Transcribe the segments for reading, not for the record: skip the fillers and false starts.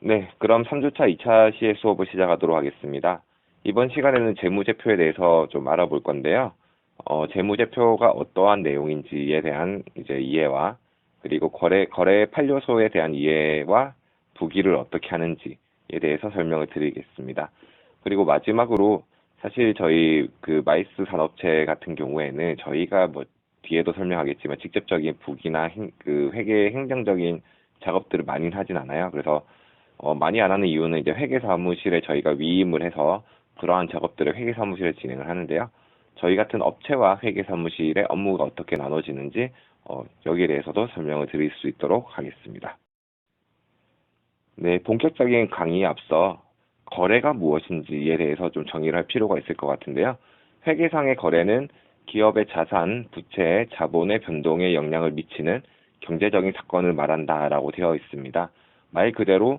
네, 그럼 3주차 2차 시의 수업을 시작하도록 하겠습니다. 이번 시간에는 재무제표에 대해서 좀 알아볼 건데요. 재무제표가 어떠한 내용인지에 대한 이제 이해와 그리고 거래 판료소에 대한 이해와 부기를 어떻게 하는지에 대해서 설명을 드리겠습니다. 그리고 마지막으로 사실 저희 그 마이스 산업체 같은 경우에는 저희가 뭐 뒤에도 설명하겠지만 직접적인 부기나 그 회계 행정적인 작업들을 많이 하진 않아요. 그래서 많이 안 하는 이유는 이제 회계사무실에 저희가 위임을 해서 그러한 작업들을 회계사무실에 진행을 하는데요. 저희 같은 업체와 회계사무실의 업무가 어떻게 나눠지는지 여기에 대해서도 설명을 드릴 수 있도록 하겠습니다. 네, 본격적인 강의에 앞서 거래가 무엇인지에 대해서 좀 정의를 할 필요가 있을 것 같은데요. 회계상의 거래는 기업의 자산, 부채, 자본의 변동에 영향을 미치는 경제적인 사건을 말한다라고 되어 있습니다. 말 그대로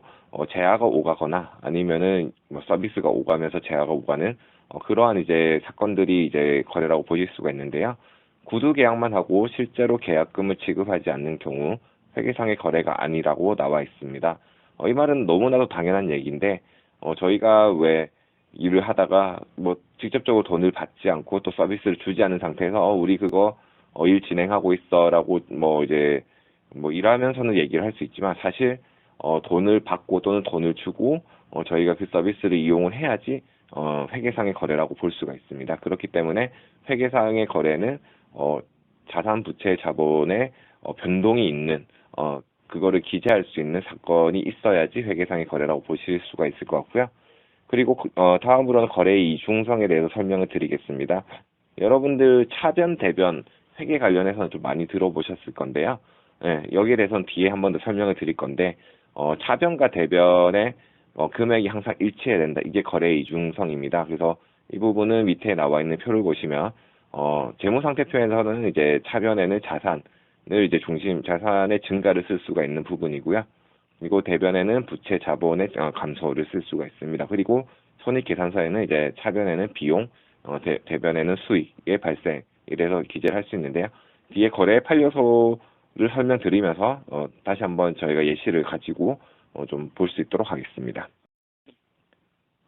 재화가 오가거나 아니면은 뭐 서비스가 오가면서 재화가 오가는 그러한 이제 사건들이 이제 거래라고 보실 수가 있는데요. 구두 계약만 하고 실제로 계약금을 지급하지 않는 경우 회계상의 거래가 아니라고 나와 있습니다. 이 말은 너무나도 당연한 얘기인데 저희가 왜 일을 하다가 뭐 직접적으로 돈을 받지 않고 또 서비스를 주지 않은 상태에서 우리 그거 일 진행하고 있어라고 뭐 이제 뭐 일하면서는 얘기를 할 수 있지만 사실 돈을 받고 또는 돈을 주고 저희가 그 서비스를 이용을 해야지 회계상의 거래라고 볼 수가 있습니다. 그렇기 때문에 회계상의 거래는 자산, 부채, 자본의 변동이 있는 그거를 기재할 수 있는 사건이 있어야지 회계상의 거래라고 보실 수가 있을 것 같고요. 그리고 다음으로는 거래의 이중성에 대해서 설명을 드리겠습니다. 여러분들 차변, 대변, 회계 관련해서는 좀 많이 들어보셨을 건데요. 예, 여기에 대해서는 뒤에 한 번 더 설명을 드릴 건데 차변과 대변의 금액이 항상 일치해야 된다. 이게 거래의 이중성입니다. 그래서 이 부분은 밑에 나와 있는 표를 보시면 재무상태표에서는 이제 차변에는 자산을 이제 자산의 증가를 쓸 수가 있는 부분이고요. 그리고 대변에는 부채 자본의 감소를 쓸 수가 있습니다. 그리고 손익계산서에는 이제 차변에는 비용, 대변에는 수익의 발생, 이래서 기재를 할 수 있는데요. 뒤에 거래 판료소를 설명드리면서 다시 한번 저희가 예시를 가지고 좀 볼 수 있도록 하겠습니다.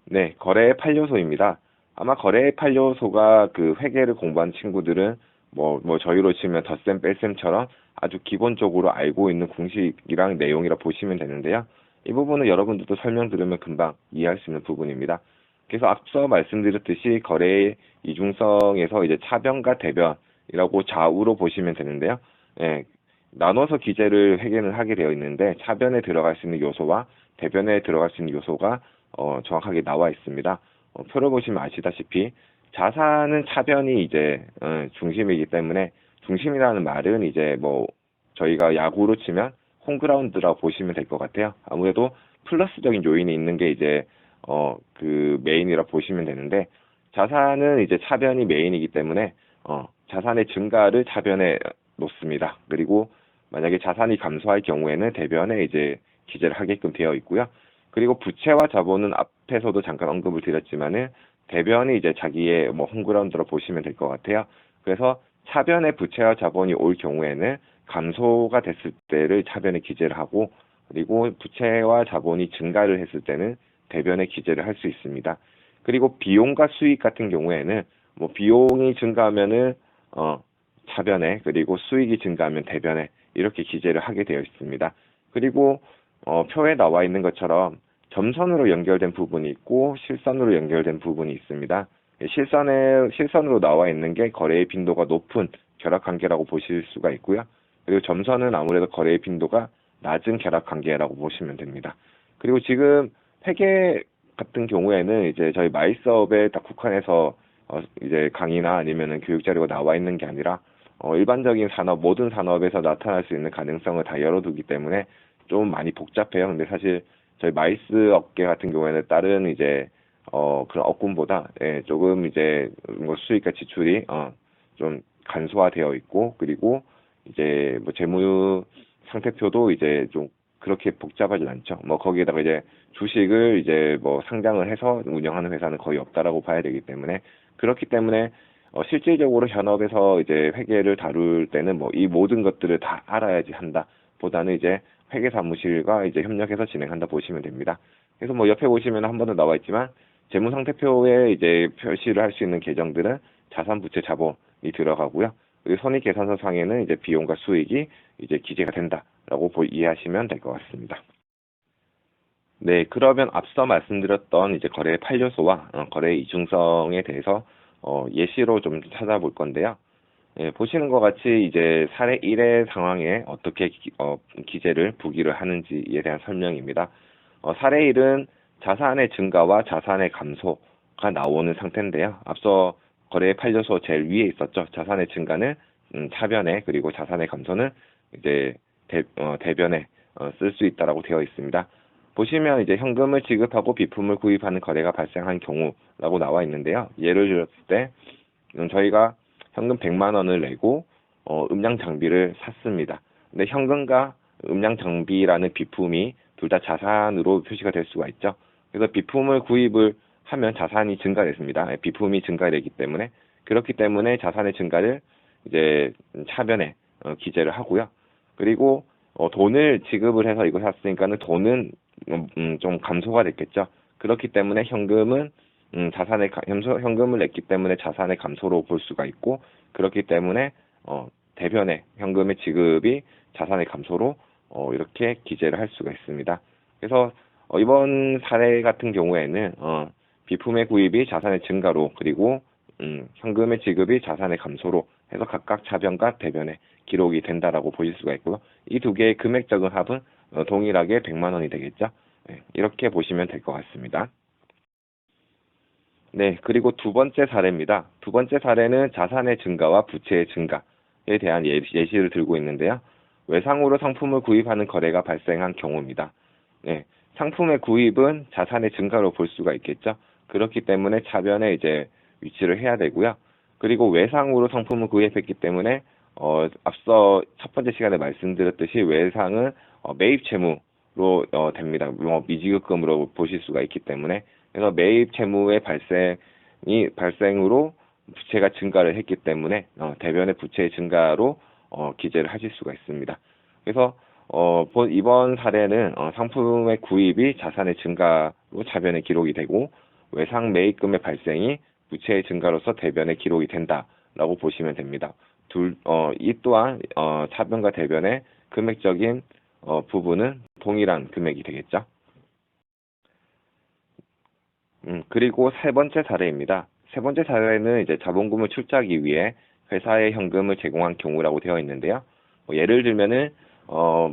네, 거래 판료소입니다. 아마 거래 판료소가 그 회계를 공부한 친구들은 뭐 저희로 치면 덧셈 뺄셈처럼 아주 기본적으로 알고 있는 공식이랑 내용이라 보시면 되는데요. 이 부분은 여러분들도 설명 들으면 금방 이해할 수 있는 부분입니다. 그래서 앞서 말씀드렸듯이 거래의 이중성에서 이제 차변과 대변이라고 좌우로 보시면 되는데요. 예, 나눠서 기재를 회계는 하게 되어 있는데 차변에 들어갈 수 있는 요소와 대변에 들어갈 수 있는 요소가 정확하게 나와 있습니다. 표를 보시면 아시다시피 자산은 차변이 이제 중심이기 때문에 중심이라는 말은 이제 뭐 저희가 야구로 치면 홈그라운드라고 보시면 될 것 같아요. 아무래도 플러스적인 요인이 있는 게 이제 그 메인이라 보시면 되는데 자산은 이제 차변이 메인이기 때문에 자산의 증가를 차변에 놓습니다. 그리고 만약에 자산이 감소할 경우에는 대변에 이제 기재를 하게끔 되어 있고요. 그리고 부채와 자본은 앞에서도 잠깐 언급을 드렸지만은 대변이 이제 자기의 뭐 홈그라운드로 보시면 될 것 같아요. 그래서 차변에 부채와 자본이 올 경우에는 감소가 됐을 때를 차변에 기재를 하고 그리고 부채와 자본이 증가를 했을 때는 대변에 기재를 할 수 있습니다. 그리고 비용과 수익 같은 경우에는 뭐 비용이 증가하면은 차변에 그리고 수익이 증가하면 대변에 이렇게 기재를 하게 되어 있습니다. 그리고 표에 나와 있는 것처럼 점선으로 연결된 부분이 있고 실선으로 연결된 부분이 있습니다. 실선으로 나와 있는 게 거래의 빈도가 높은 결합관계라고 보실 수가 있고요. 그리고 점선은 아무래도 거래의 빈도가 낮은 결합관계라고 보시면 됩니다. 그리고 지금 회계 같은 경우에는 이제 저희 마이스업에 딱 국한해서 이제 강의나 아니면은 교육 자료가 나와 있는 게 아니라 일반적인 산업, 모든 산업에서 나타날 수 있는 가능성을 다 열어두기 때문에 좀 많이 복잡해요. 근데 사실 저희 마이스 업계 같은 경우에는 다른 이제 그런 업군보다 조금 이제 뭐 수익과 지출이 좀 간소화되어 있고 그리고 이제 뭐 재무 상태표도 이제 좀 그렇게 복잡하진 않죠. 뭐 거기에다가 이제 주식을 이제 뭐 상장을 해서 운영하는 회사는 거의 없다라고 봐야 되기 때문에 그렇기 때문에 실질적으로 현업에서 이제 회계를 다룰 때는 뭐 이 모든 것들을 다 알아야지 한다 보다는 이제 회계사무실과 이제 협력해서 진행한다 보시면 됩니다. 그래서 뭐 옆에 보시면 한 번 더 나와 있지만 재무상태표에 이제 표시를 할 수 있는 계정들은 자산, 부채, 자본이 들어가고요. 그리고 손익계산서 상에는 이제 비용과 수익이 이제 기재가 된다라고 이해하시면 될 것 같습니다. 네, 그러면 앞서 말씀드렸던 이제 거래의 판료소와 거래의 이중성에 대해서 예시로 좀 찾아볼 건데요. 예, 보시는 것 같이 이제 사례 1의 상황에 어떻게 기재를 부기를 하는지에 대한 설명입니다. 사례 1은 자산의 증가와 자산의 감소가 나오는 상태인데요. 앞서 거래의 판료소 제일 위에 있었죠. 자산의 증가는 차변에, 그리고 자산의 감소는 이제 대변에 쓸 수 있다라고 되어 있습니다. 보시면 이제 현금을 지급하고 비품을 구입하는 거래가 발생한 경우라고 나와 있는데요. 예를 들었을 때 저희가 현금 100만 원을 내고 음량 장비를 샀습니다. 근데 현금과 음량 장비라는 비품이 둘 다 자산으로 표시가 될 수가 있죠. 그래서 비품을 구입을 하면 자산이 증가됐습니다. 비품이 증가되기 때문에, 그렇기 때문에 자산의 증가를 이제 차변에 기재를 하고요. 그리고 돈을 지급을 해서 이거 샀으니까는 돈은 좀 감소가 됐겠죠. 그렇기 때문에 현금은 현금을 냈기 때문에 자산의 감소로 볼 수가 있고, 그렇기 때문에 대변에 현금의 지급이 자산의 감소로 이렇게 기재를 할 수가 있습니다. 그래서 이번 사례 같은 경우에는 비품의 구입이 자산의 증가로, 그리고 현금의 지급이 자산의 감소로 해서 각각 차변과 대변에 기록이 된다라고 보실 수가 있고요. 이 두 개의 금액적인 합은 동일하게 100만 원이 되겠죠. 네, 이렇게 보시면 될 것 같습니다. 네, 그리고 두 번째 사례입니다. 두 번째 사례는 자산의 증가와 부채의 증가에 대한 예시를 들고 있는데요. 외상으로 상품을 구입하는 거래가 발생한 경우입니다. 네, 상품의 구입은 자산의 증가로 볼 수가 있겠죠. 그렇기 때문에 차변에 이제 위치를 해야 되고요. 그리고 외상으로 상품을 구입했기 때문에 앞서 첫 번째 시간에 말씀드렸듯이 외상은 매입 채무로 됩니다. 미지급금으로 보실 수가 있기 때문에, 그래서 매입 채무의 발생으로 부채가 증가를 했기 때문에 대변의 부채의 증가로 기재를 하실 수가 있습니다. 그래서 이번 사례는 상품의 구입이 자산의 증가로 차변에 기록이 되고, 외상 매입금의 발생이 부채의 증가로서 대변에 기록이 된다라고 보시면 됩니다. 이 또한 차변과 대변의 금액적인 부분은 동일한 금액이 되겠죠. 그리고 세 번째 사례입니다. 세 번째 사례는 이제 자본금을 출자하기 위해 회사에 현금을 제공한 경우라고 되어 있는데요. 예를 들면은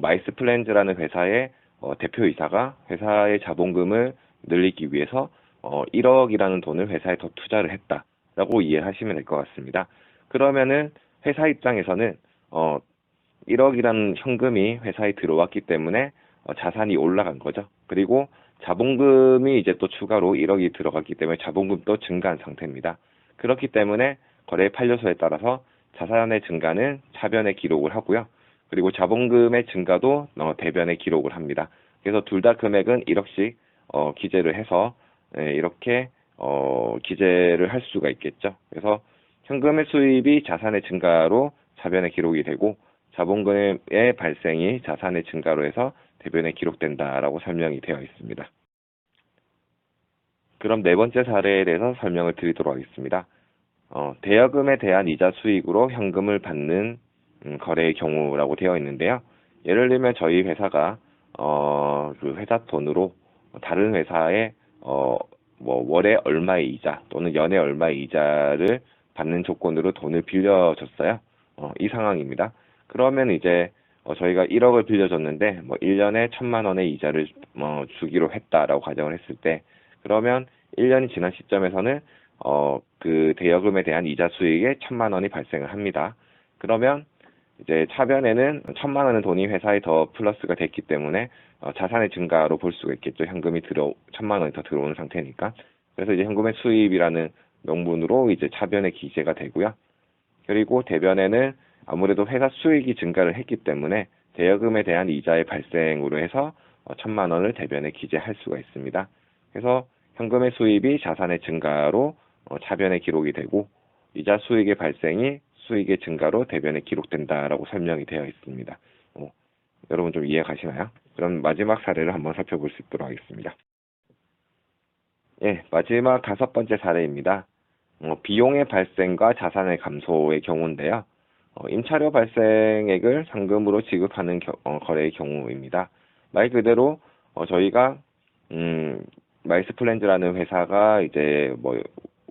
마이스 플랜즈라는 회사의 대표이사가 회사의 자본금을 늘리기 위해서 1억이라는 돈을 회사에 더 투자를 했다라고 이해하시면 될 것 같습니다. 그러면은 회사 입장에서는 1억이라는 현금이 회사에 들어왔기 때문에 자산이 올라간 거죠. 그리고 자본금이 이제 또 추가로 1억이 들어갔기 때문에 자본금도 증가한 상태입니다. 그렇기 때문에 거래 판료소에 따라서 자산의 증가는 차변에 기록을 하고요. 그리고 자본금의 증가도 대변에 기록을 합니다. 그래서 둘 다 금액은 1억씩 기재를 해서 이렇게 기재를 할 수가 있겠죠. 그래서 현금의 수입이 자산의 증가로 차변에 기록이 되고, 자본금의 발생이 자산의 증가로 해서 대변에 기록된다라고 설명이 되어 있습니다. 그럼 네 번째 사례에 대해서 설명을 드리도록 하겠습니다. 대여금에 대한 이자 수익으로 현금을 받는 거래의 경우라고 되어 있는데요. 예를 들면 저희 회사가 그 회사 돈으로 다른 회사에 뭐 월에 얼마의 이자 또는 연에 얼마의 이자를 받는 조건으로 돈을 빌려줬어요. 이 상황입니다. 그러면 이제 저희가 1억을 빌려줬는데 뭐 1년에 1,000만 원의 이자를 주기로 했다라고 가정을 했을 때, 그러면 1년이 지난 시점에서는 그 대여금에 대한 이자 수익에 1,000만 원이 발생을 합니다. 그러면 이제 차변에는 1,000만 원의 돈이 회사에 더 플러스가 됐기 때문에 자산의 증가로 볼 수가 있겠죠. 현금이 1,000만 원이 더 들어오는 상태니까. 그래서 이제 현금의 수입이라는 명분으로 이제 차변에 기재가 되고요. 그리고 대변에는 아무래도 회사 수익이 증가를 했기 때문에 대여금에 대한 이자의 발생으로 해서 1,000만 원을 대변에 기재할 수가 있습니다. 그래서 현금의 수입이 자산의 증가로 차변에 기록이 되고, 이자 수익의 발생이 수익의 증가로 대변에 기록된다라고 설명이 되어 있습니다. 여러분 좀 이해 가시나요? 그럼 마지막 사례를 한번 살펴볼 수 있도록 하겠습니다. 예, 마지막 5번째 사례입니다. 비용의 발생과 자산의 감소의 경우인데요. 임차료 발생액을 상금으로 지급하는 거래의 경우입니다. 말 그대로 저희가 마이스플랜즈라는 회사가 이제 뭐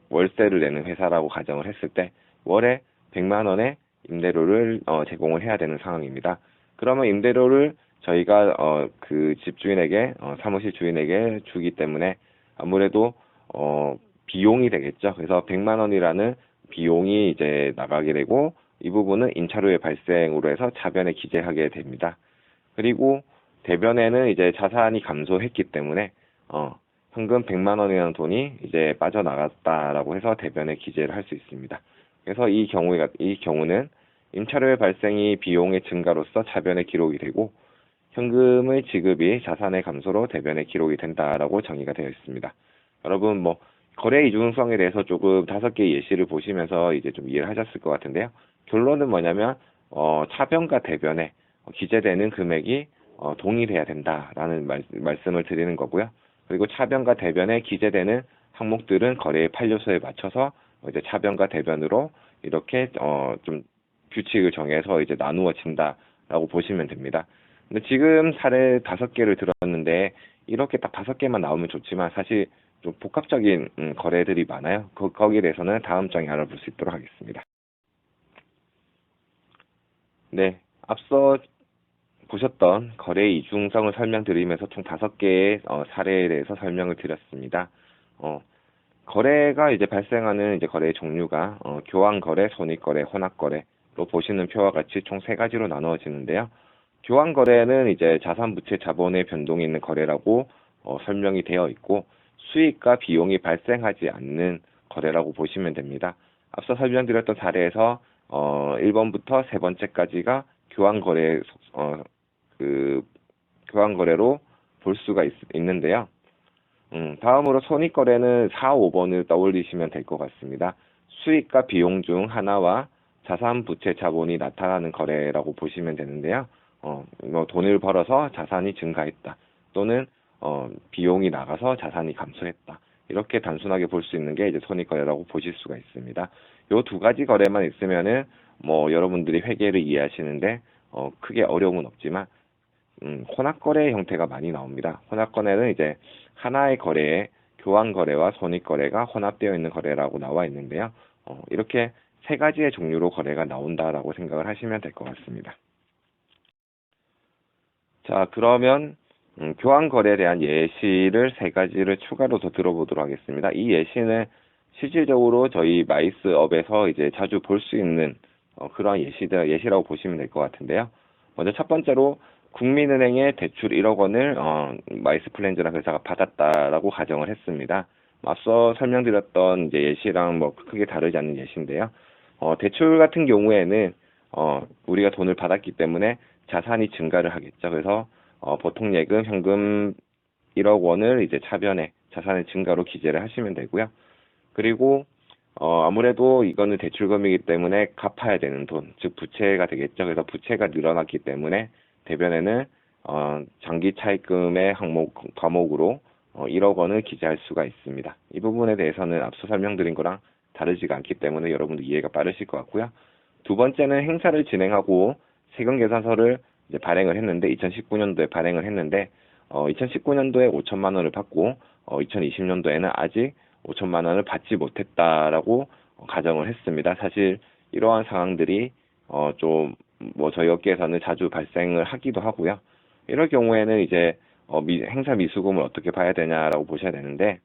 월세를 내는 회사라고 가정을 했을 때 월에 100만 원의 임대료를 제공을 해야 되는 상황입니다. 그러면 임대료를 저희가 그 집주인에게 사무실 주인에게 주기 때문에 아무래도 비용이 되겠죠. 그래서 100만 원이라는 비용이 이제 나가게 되고 이 부분은 임차료의 발생으로 해서 차변에 기재하게 됩니다. 그리고 대변에는 이제 자산이 감소했기 때문에 현금 100만 원이라는 돈이 이제 빠져나갔다라고 해서 대변에 기재를 할 수 있습니다. 그래서 이 경우는 임차료의 발생이 비용의 증가로서 차변에 기록이 되고 현금의 지급이 자산의 감소로 대변에 기록이 된다라고 정의가 되어 있습니다. 여러분 뭐 거래 이중성에 대해서 조금 5개의 예시를 보시면서 이제 좀 이해를 하셨을 것 같은데요. 결론은 뭐냐면 차변과 대변에 기재되는 금액이 동일해야 된다라는 말씀을 드리는 거고요. 그리고 차변과 대변에 기재되는 항목들은 거래의 판례서에 맞춰서 이제 차변과 대변으로 이렇게 좀 규칙을 정해서 이제 나누어진다라고 보시면 됩니다. 근데 지금 사례 5개를 들었는데 이렇게 딱 5개만 나오면 좋지만 사실 좀 복합적인 거래들이 많아요. 거기에 대해서는 다음 장에 알아볼 수 있도록 하겠습니다. 네, 앞서 보셨던 거래의 이중성을 설명드리면서 총 5개의 사례에 대해서 설명을 드렸습니다. 거래가 이제 발생하는 이제 거래의 종류가 교환거래, 손익거래, 혼합거래로 보시는 표와 같이 총 3가지로 나누어지는데요. 교환거래는 이제 자산, 부채, 자본의 변동이 있는 거래라고 설명이 되어 있고 수익과 비용이 발생하지 않는 거래라고 보시면 됩니다. 앞서 설명드렸던 사례에서 1번부터 3번째까지가 교환거래 교환거래로 볼 수가 있는데요. 다음으로 손익거래는 4, 5번을 떠올리시면 될 것 같습니다. 수익과 비용 중 하나와 자산, 부채, 자본이 나타나는 거래라고 보시면 되는데요. 뭐 돈을 벌어서 자산이 증가했다. 또는 비용이 나가서 자산이 감소했다. 이렇게 단순하게 볼 수 있는 게 이제 손익거래라고 보실 수가 있습니다. 요 2가지 거래만 있으면은 뭐 여러분들이 회계를 이해하시는데 크게 어려움은 없지만 혼합거래의 형태가 많이 나옵니다. 혼합거래는 이제 하나의 거래에 교환거래와 손익거래가 혼합되어 있는 거래라고 나와 있는데요. 이렇게 3가지의 종류로 거래가 나온다라고 생각을 하시면 될 것 같습니다. 자, 그러면 교환거래에 대한 예시를 3가지를 추가로 더 들어보도록 하겠습니다. 이 예시는 실질적으로 저희 마이스업에서 이제 자주 볼 수 있는 그런 예시라고 보시면 될 것 같은데요. 먼저 첫 번째로 국민은행에 대출 1억 원을 마이스플랜즈라는 회사가 받았다라고 가정을 했습니다. 앞서 설명드렸던 이제 예시랑 뭐 크게 다르지 않는 예시인데요. 대출 같은 경우에는 우리가 돈을 받았기 때문에 자산이 증가를 하겠죠. 그래서 보통 예금 현금 1억 원을 이제 차변에 자산의 증가로 기재를 하시면 되고요. 그리고 아무래도 이거는 대출금이기 때문에 갚아야 되는 돈, 즉 부채가 되겠죠. 그래서 부채가 늘어났기 때문에 대변에는 장기 차입금의 과목으로 1억 원을 기재할 수가 있습니다. 이 부분에 대해서는 앞서 설명드린 거랑 다르지가 않기 때문에 여러분도 이해가 빠르실 것 같고요. 2번째는 행사를 진행하고 세금계산서를 이제 발행을 했는데 2019년도에 발행을 했는데 2019년도에 5천만 원을 받고 2020년도에는 아직 5천만 원을 받지 못했다라고 가정을 했습니다. 사실 이러한 상황들이 좀 뭐 저희 업계에서는 자주 발생을 하기도 하고요. 이럴 경우에는 이제 행사 미수금을 어떻게 봐야 되냐라고 보셔야 되는데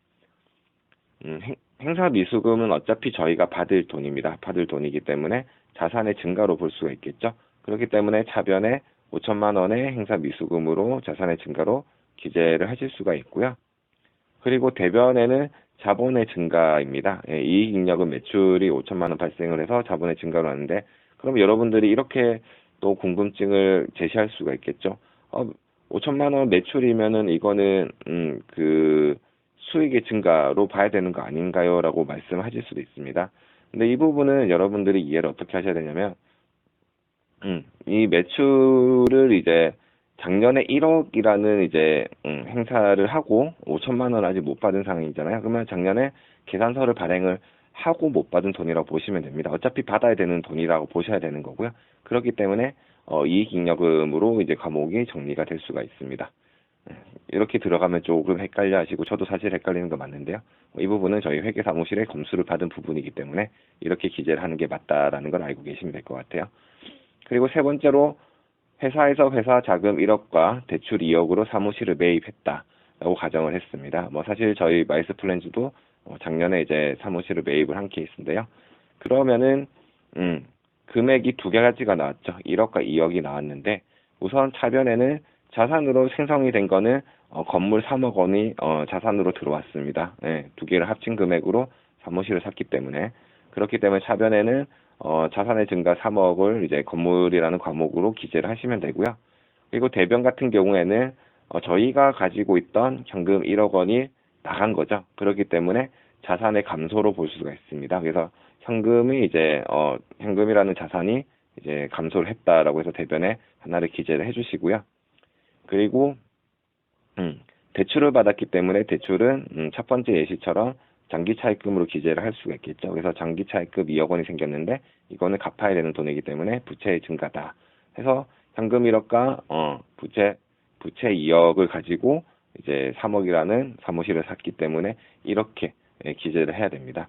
행사 미수금은 어차피 저희가 받을 돈입니다. 받을 돈이기 때문에 자산의 증가로 볼 수가 있겠죠. 그렇기 때문에 차변에 5천만 원의 행사 미수금으로 자산의 증가로 기재를 하실 수가 있고요. 그리고 대변에는 자본의 증가입니다. 이익잉여금 매출이 5천만 원 발생을 해서 자본의 증가로 하는데 그럼 여러분들이 이렇게 또 궁금증을 제시할 수가 있겠죠. 5천만 원 매출이면은 이거는 그 수익의 증가로 봐야 되는 거 아닌가요? 라고 말씀하실 수도 있습니다. 근데 이 부분은 여러분들이 이해를 어떻게 하셔야 되냐면 이 매출을 이제 작년에 1억이라는 이제 행사를 하고 5천만 원 아직 못 받은 상황이잖아요. 그러면 작년에 계산서를 발행을 하고 못 받은 돈이라고 보시면 됩니다. 어차피 받아야 되는 돈이라고 보셔야 되는 거고요. 그렇기 때문에 이익잉여금으로 이제 과목이 정리가 될 수가 있습니다. 이렇게 들어가면 조금 헷갈려 하시고 저도 사실 헷갈리는 거 맞는데요. 이 부분은 저희 회계사무실에 검수를 받은 부분이기 때문에 이렇게 기재를 하는 게 맞다라는 걸 알고 계시면 될 것 같아요. 그리고 세 번째로 회사에서 회사 자금 1억과 대출 2억으로 사무실을 매입했다라고 가정을 했습니다. 뭐 사실 저희 마이스 플랜즈도 작년에 이제 사무실을 매입을 한 케이스인데요. 그러면은 금액이 두 가지가 나왔죠. 1억과 2억이 나왔는데 우선 차변에는 자산으로 생성이 된 거는 건물 3억 원이 자산으로 들어왔습니다. 네, 두 개를 합친 금액으로 사무실을 샀기 때문에 그렇기 때문에 차변에는 자산의 증가 3억을 이제 건물이라는 과목으로 기재를 하시면 되고요. 그리고 대변 같은 경우에는 저희가 가지고 있던 현금 1억 원이 나간 거죠. 그렇기 때문에 자산의 감소로 볼 수가 있습니다. 그래서 현금이 이제 현금이라는 자산이 이제 감소를 했다라고 해서 대변에 하나를 기재를 해주시고요. 그리고 대출을 받았기 때문에 대출은 첫 번째 예시처럼 장기 차입금으로 기재를 할 수가 있겠죠. 그래서 장기 차입금 2억 원이 생겼는데 이거는 갚아야 되는 돈이기 때문에 부채의 증가다. 해서 현금 1억과 부채 2억을 가지고 이제 3억이라는 사무실을 샀기 때문에 이렇게 기재를 해야 됩니다.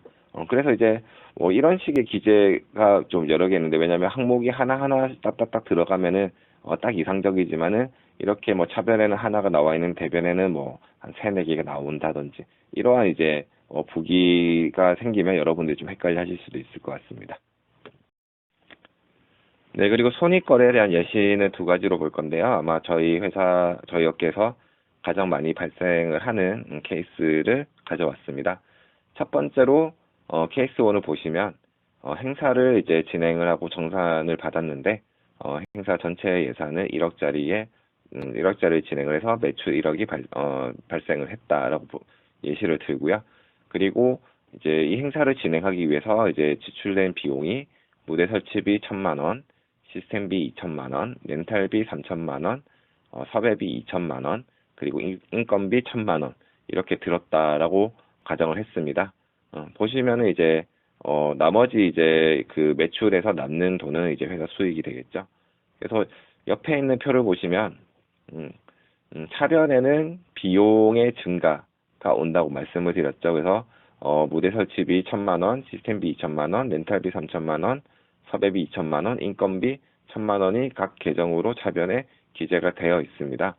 그래서 이제 뭐 이런 식의 기재가 좀 여러 개 있는데 왜냐하면 항목이 하나하나 딱딱딱 들어가면은 딱 이상적이지만은 이렇게 뭐 차변에는 하나가 나와 있는 대변에는 뭐 한 세네 개가 나온다든지 이러한 이제 부기가 생기면 여러분들이 좀 헷갈려 하실 수도 있을 것 같습니다. 네, 그리고 손익거래에 대한 예시는 두 가지로 볼 건데요. 아마 저희 업계에서 가장 많이 발생을 하는 케이스를 가져왔습니다. 첫 번째로 케이스 1을 보시면 행사를 이제 진행을 하고 정산을 받았는데 행사 전체 예산을 1억짜리에 1억짜리 진행을 해서 매출 1억이 발생을 했다라고 예시를 들고요. 그리고 이제 이 행사를 진행하기 위해서 이제 지출된 비용이 무대 설치비 1,000만 원, 시스템비 2천만 원, 렌탈비 3천만 원, 섭외비 2천만 원, 그리고 인건비 1,000만 원 이렇게 들었다라고 가정을 했습니다. 보시면은 이제 나머지 이제 그 매출에서 남는 돈은 이제 회사 수익이 되겠죠. 그래서 옆에 있는 표를 보시면 차변에는 비용의 증가가 온다고 말씀을 드렸죠. 그래서 무대 설치비 1,000만 원, 시스템비 2천만 원, 렌탈비 3천만 원, 섭외비 2천만 원, 인건비 1,000만 원이 각 계정으로 차변에 기재가 되어 있습니다.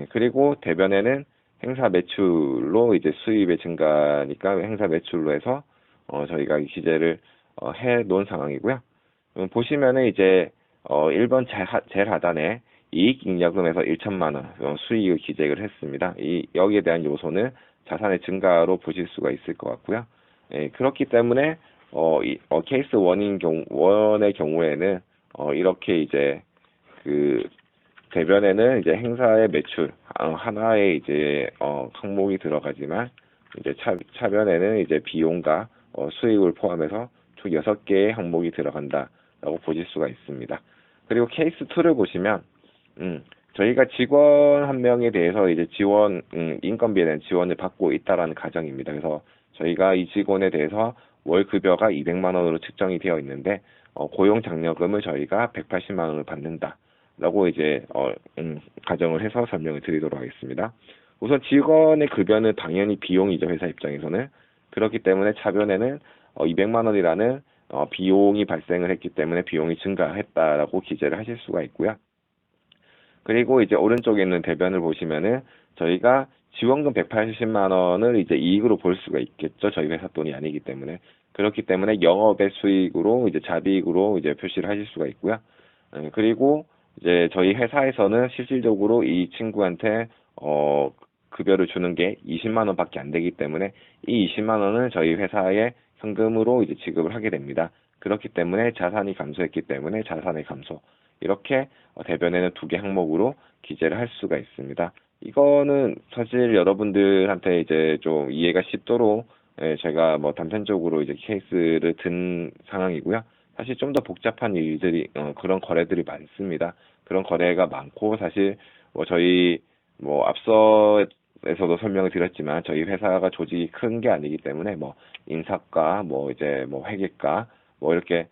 그리고 대변에는 행사 매출로 이제 수입의 증가니까 행사 매출로 해서 저희가 기재를 해 놓은 상황이고요. 보시면은 이제 1번 제일 하단에 이익잉여금에서 1천만 원 수익을 기재를 했습니다. 여기에 대한 요소는 자산의 증가로 보실 수가 있을 것 같고요. 그렇기 때문에 케이스 원의 경우에는 이렇게 이제 그 대변에는 이제 행사의 매출 하나의 이제 항목이 들어가지만 이제 차변에는 이제 비용과 수익을 포함해서 총 6개의 항목이 들어간다라고 보실 수가 있습니다. 그리고 케이스 2를 보시면 저희가 직원 한 명에 대해서 이제 인건비에 대한 지원을 받고 있다라는 가정입니다. 그래서 저희가 이 직원에 대해서 월 급여가 200만 원으로 측정이 되어 있는데 고용 장려금을 저희가 180만 원을 받는다라고 이제 가정을 해서 설명을 드리도록 하겠습니다. 우선 직원의 급여는 당연히 비용이죠. 회사 입장에서는. 그렇기 때문에 차변에는 200만 원이라는 비용이 발생을 했기 때문에 비용이 증가했다라고 기재를 하실 수가 있고요. 그리고 이제 오른쪽에 있는 대변을 보시면은 저희가 지원금 180만 원을 이제 이익으로 볼 수가 있겠죠. 저희 회사 돈이 아니기 때문에. 그렇기 때문에 영업의 수익으로 이제 자비익으로 이제 표시를 하실 수가 있고요. 그리고 이제 저희 회사에서는 실질적으로 이 친구한테 급여를 주는 게 20만 원밖에 안 되기 때문에 이 20만 원은 저희 회사에 현금으로 이제 지급을 하게 됩니다. 그렇기 때문에 자산이 감소했기 때문에 자산의 감소. 이렇게 대변에는 2개 항목으로 기재를 할 수가 있습니다. 이거는 사실 여러분들한테 이제 좀 이해가 쉽도록 제가 뭐 단편적으로 이제 케이스를 든 상황이고요. 사실 좀 더 복잡한 일들이, 그런 거래들이 많습니다. 그런 거래가 많고, 사실 뭐 저희 뭐 앞서에서도 설명을 드렸지만 저희 회사가 조직이 큰 게 아니기 때문에 뭐 인사과, 뭐 이제 뭐 회계과, 뭐 이렇게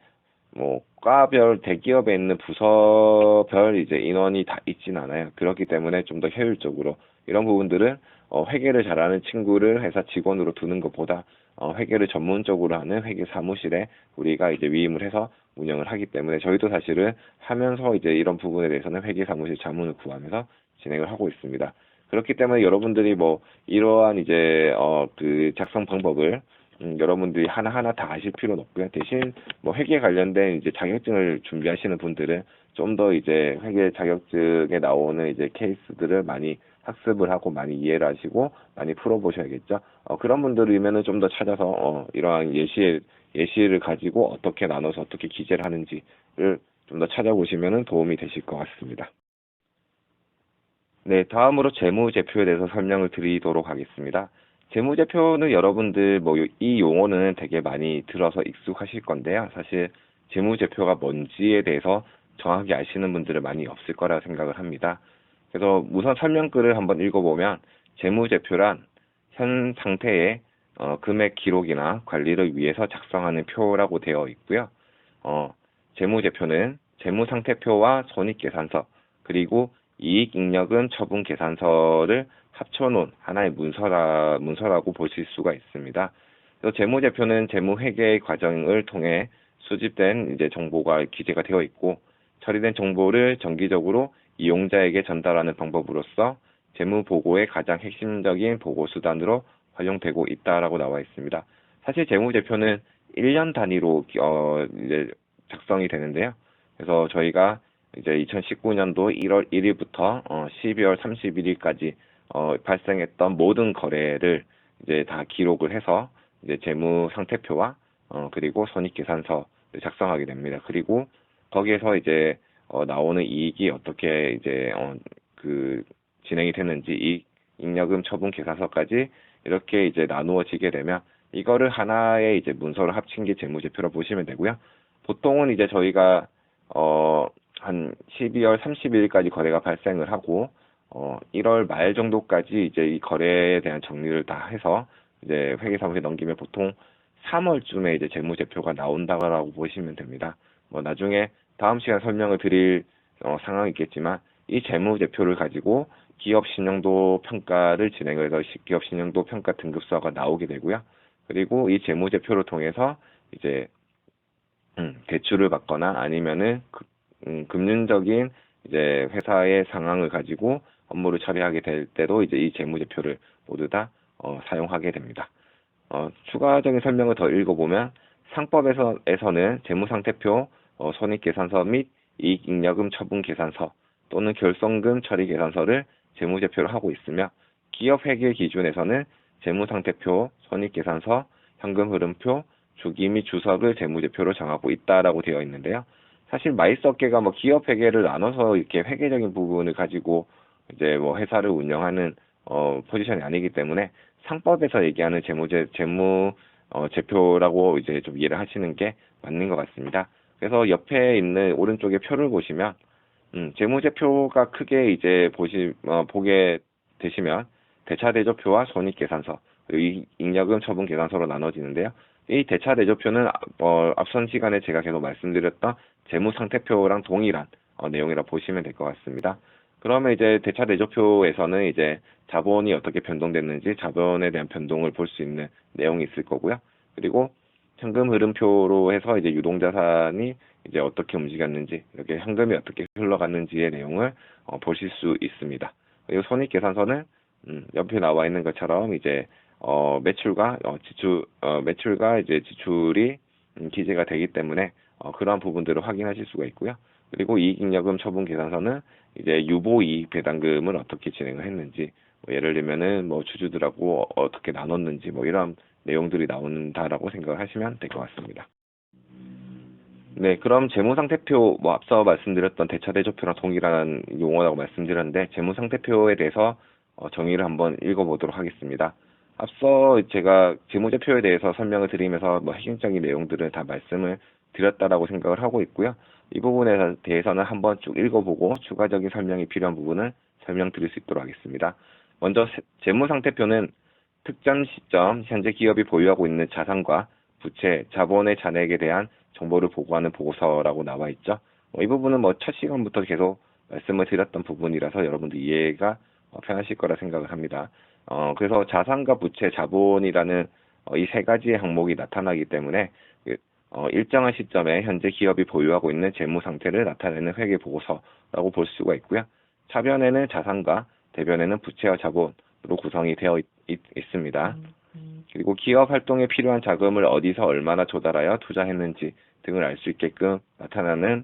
뭐 과별 대기업에 있는 부서별 이제 인원이 다 있진 않아요. 그렇기 때문에 좀 더 효율적으로 이런 부분들은 회계를 잘하는 친구를 회사 직원으로 두는 것보다 회계를 전문적으로 하는 회계 사무실에 우리가 이제 위임을 해서 운영을 하기 때문에 저희도 사실은 하면서 이제 이런 부분에 대해서는 회계 사무실 자문을 구하면서 진행을 하고 있습니다. 그렇기 때문에 여러분들이 뭐 이러한 이제 그 작성 방법을 여러분들이 하나하나 다 아실 필요는 없고요. 대신 뭐 회계 관련된 이제 자격증을 준비하시는 분들은 좀 더 이제 회계 자격증에 나오는 이제 케이스들을 많이 학습을 하고 많이 이해를 하시고 많이 풀어보셔야겠죠. 그런 분들이면은 좀 더 찾아서 이러한 예시를 가지고 어떻게 나눠서 어떻게 기재를 하는지를 좀 더 찾아보시면은 도움이 되실 것 같습니다. 네, 다음으로 재무제표에 대해서 설명을 드리도록 하겠습니다. 재무제표는 여러분들 뭐 이 용어는 되게 많이 들어서 익숙하실 건데요. 사실 재무제표가 뭔지에 대해서 정확히 아시는 분들은 많이 없을 거라 생각을 합니다. 그래서 우선 설명글을 한번 읽어보면 재무제표란 현 상태의 금액 기록이나 관리를 위해서 작성하는 표라고 되어 있고요. 어, 재무제표는 재무상태표와 손익계산서 그리고 이익잉여금 처분계산서를 합쳐놓은 하나의 문서라고 보실 수가 있습니다. 그래서 재무제표는 재무회계 과정을 통해 수집된 이제 정보가 기재가 되어 있고 처리된 정보를 정기적으로 이용자에게 전달하는 방법으로서 재무보고의 가장 핵심적인 보고수단으로 활용되고 있다라고 나와 있습니다. 사실 재무제표는 1년 단위로 이제 작성이 되는데요. 그래서 저희가 이제 2019년도 1월 1일부터 12월 31일까지 발생했던 모든 거래를 이제 다 기록을 해서 이제 재무 상태표와 그리고 손익계산서 작성하게 됩니다. 그리고 거기에서 이제 나오는 이익이 어떻게 이제 그 진행이 됐는지 잉여금 처분 계산서까지 이렇게 이제 나누어지게 되면 이거를 하나의 이제 문서로 합친 게 재무제표로 보시면 되고요. 보통은 이제 저희가 한 12월 30일까지 거래가 발생을 하고 1월 말 정도까지 이제 이 거래에 대한 정리를 다 해서 이제 회계사무소에 넘기면 보통 3월쯤에 이제 재무제표가 나온다고 보시면 됩니다. 뭐 나중에 다음 시간 설명을 드릴 상황이 있겠지만 이 재무제표를 가지고 기업 신용도 평가를 진행을 해서 기업 신용도 평가 등급서가 나오게 되고요. 그리고 이 재무제표를 통해서 이제 대출을 받거나 아니면은 금융적인 이제 회사의 상황을 가지고 업무를 처리하게 될 때도 이제 이 재무제표를 모두 다 사용하게 됩니다. 추가적인 설명을 더 읽어보면 상법에서는 재무상태표, 손익계산서 및 이익잉여금 처분계산서 또는 결손금 처리계산서를 재무제표로 하고 있으며 기업회계 기준에서는 재무상태표, 손익계산서, 현금흐름표, 주기 및 주석을 재무제표로 정하고 있다라고 되어 있는데요. 사실 마이스업계가 뭐 기업회계를 나눠서 이렇게 회계적인 부분을 가지고 이제 뭐 회사를 운영하는 포지션이 아니기 때문에 상법에서 얘기하는 제표라고 이제 좀 이해를 하시는 게 맞는 것 같습니다. 그래서 옆에 있는 오른쪽에 표를 보시면 재무제표가 크게 이제 보게 되시면 대차대조표와 손익계산서, 그리고 잉여금 처분계산서로 나눠지는데요. 이 대차대조표는 앞선 시간에 제가 계속 말씀드렸던 재무상태표랑 동일한 내용이라 보시면 될 것 같습니다. 그러면 이제 대차대조표에서는 이제 자본이 어떻게 변동됐는지 자본에 대한 변동을 볼 수 있는 내용이 있을 거고요. 그리고 현금 흐름표로 해서 이제 유동자산이 이제 어떻게 움직였는지, 이렇게 현금이 어떻게 흘러갔는지의 내용을 보실 수 있습니다. 그리고 손익계산서는 옆에 나와 있는 것처럼 이제 매출과 매출과 이제 지출이 기재가 되기 때문에 그러한 부분들을 확인하실 수가 있고요. 그리고 이익잉여금 처분계산서는 이제 유보이익 배당금을 어떻게 진행을 했는지, 뭐 예를 들면은 뭐 주주들하고 어떻게 나눴는지 뭐 이런 내용들이 나온다라고 생각을 하시면 될 것 같습니다. 네, 그럼 재무상태표, 뭐 앞서 말씀드렸던 대차대조표랑 동일한 용어라고 말씀드렸는데 재무상태표에 대해서 정의를 한번 읽어보도록 하겠습니다. 앞서 제가 재무제표에 대해서 설명을 드리면서 뭐 핵심적인 내용들을 다 말씀을 드렸다라고 생각을 하고 있고요. 이 부분에 대해서는 한번 쭉 읽어보고 추가적인 설명이 필요한 부분을 설명드릴 수 있도록 하겠습니다. 먼저 재무상태표는 특정 시점 현재 기업이 보유하고 있는 자산과 부채, 자본의 잔액에 대한 정보를 보고하는 보고서라고 나와 있죠. 이 부분은 첫 시간부터 계속 말씀을 드렸던 부분이라서 여러분들 이해가 편하실 거라 생각을 합니다. 그래서 자산과 부채, 자본이라는 이 세 가지의 항목이 나타나기 때문에 일정한 시점에 현재 기업이 보유하고 있는 재무 상태를 나타내는 회계 보고서라고 볼 수가 있고요. 차변에는 자산과 대변에는 부채와 자본으로 구성이 되어 있습니다. 그리고 기업 활동에 필요한 자금을 어디서 얼마나 조달하여 투자했는지 등을 알 수 있게끔 나타나는